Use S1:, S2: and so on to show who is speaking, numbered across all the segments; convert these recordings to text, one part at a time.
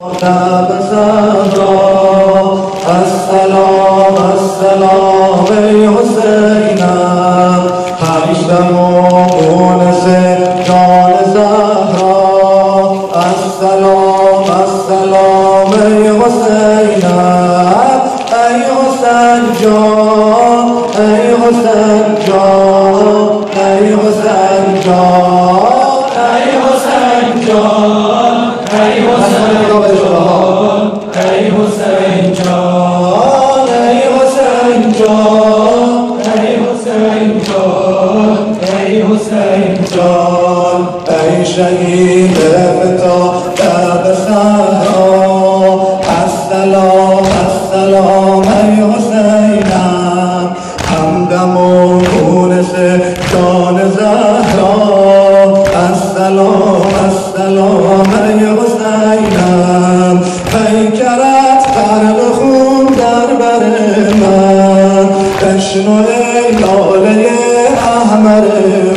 S1: السلام السلام ای حسینم هشتم و مونس جان زهرا السلام السلام ای حسینم ای حسین جان ای حسین جان ای حسین جان ای حسین جان ای حسین جان ای حسین جان ای حسین جان ای حسین جان ای حسین جان ای شهید فتا در صحرا السلام السلام ای حسینم همدم و مونس جان زهرا السلام السلام ای حسینم پیکرت غرق خون در بر من بشنو ای لاله احمر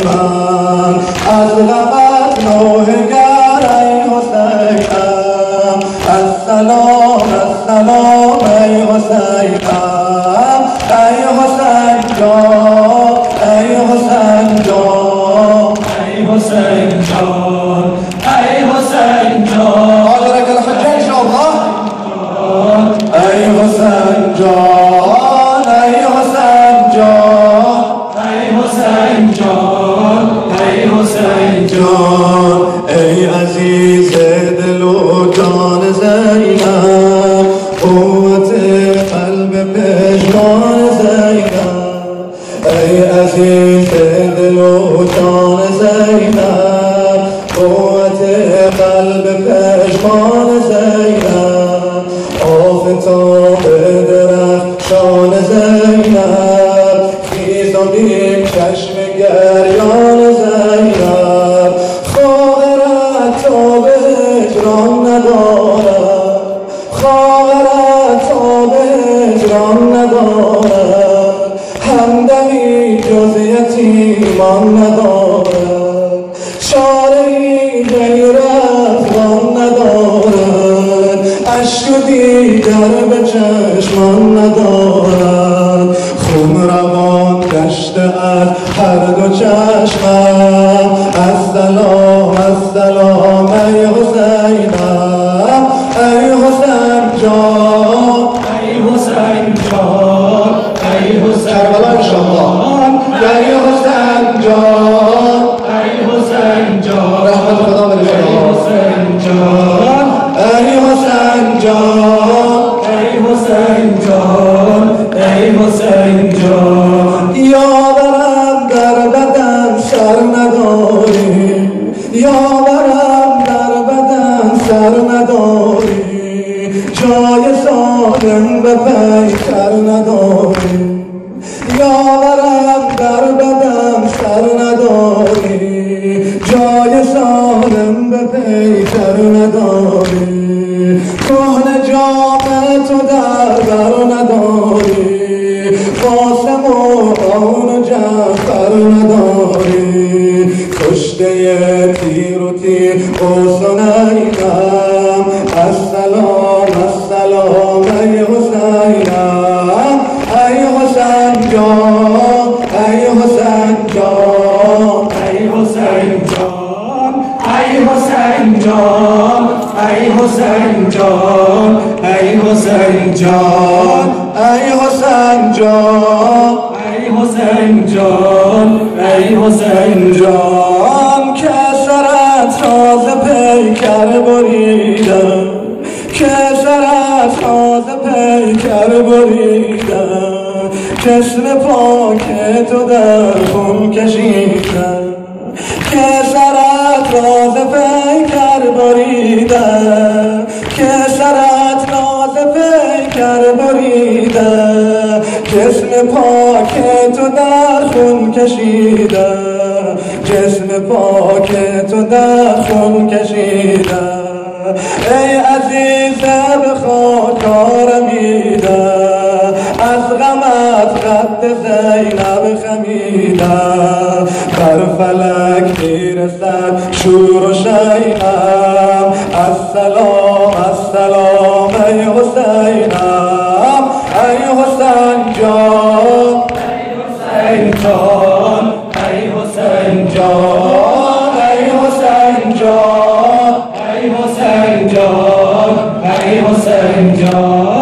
S1: من از غمت نوحگر ای حسینم السلام السلام ای حسینم ای حسین جان ای حسین جان ای حسین جان ای حسین جان حاضرك الحجة ان شاء الله ای حسین جان ای حسین جان ای حسین جان ای حسین جان ای عزیز دل و جان زینب قوت قلب پشمان زینب ای عزیز دل و جان زینب قوت قلب پشمان زینب آفتاب درخشان زینب خیز و بین چشم گریان زینب خواهرت تا به هجران ندارد خواهرت تا به هجران ندارد همدمی جز یتیمان ندارد چاره‌ای غیر افغان ندارد اشک و دیگر به چشمان ندارد خون روان گشته از هر دو چشمم السلام السلام ای حسینم ای حسین جان ای حسین جان ای حسین کربلا انشاءالله ای حسین جان ای حسین جان رحمت خدا بر حسین جان ای حسین جان ای حسین جان ای حسین جان یاورم در بدن سر نداری یاورم در بدن سر نداری جای سالم به پیکر نداری یاورم در بدن سر نداری جای سالم به پیکر نداری کهنه جام تو در بر نداری قاسم و آن و جعفر نداری کشته تیر و تیر حسینم السلام السلام ای حسینم ای حسین جان ای حسین جان ای حسین جان ای حسین جان ای حسین جان ای حسین جان ای حسین جان ای حسین جان ای حسین جان که سرت راز پیکر بریدم که سرت راز پیکر بریدم جسم پاک تو در خون کشیدم که سرت راز پیکر بریدم که سرت راز پیکر بریدم جسم پاک تو در خون کشیدم جسم پاک تو در خون کشیدم ای عزیز به خاک آرمیدم از غمت خط زینب خمیدم بر فلک میرسد شور و شیمم السلام السلام ای حسینم ای حسین جان ای حسین جان ای حسین جان ای حسین جان ای حسین جان ای حسین جان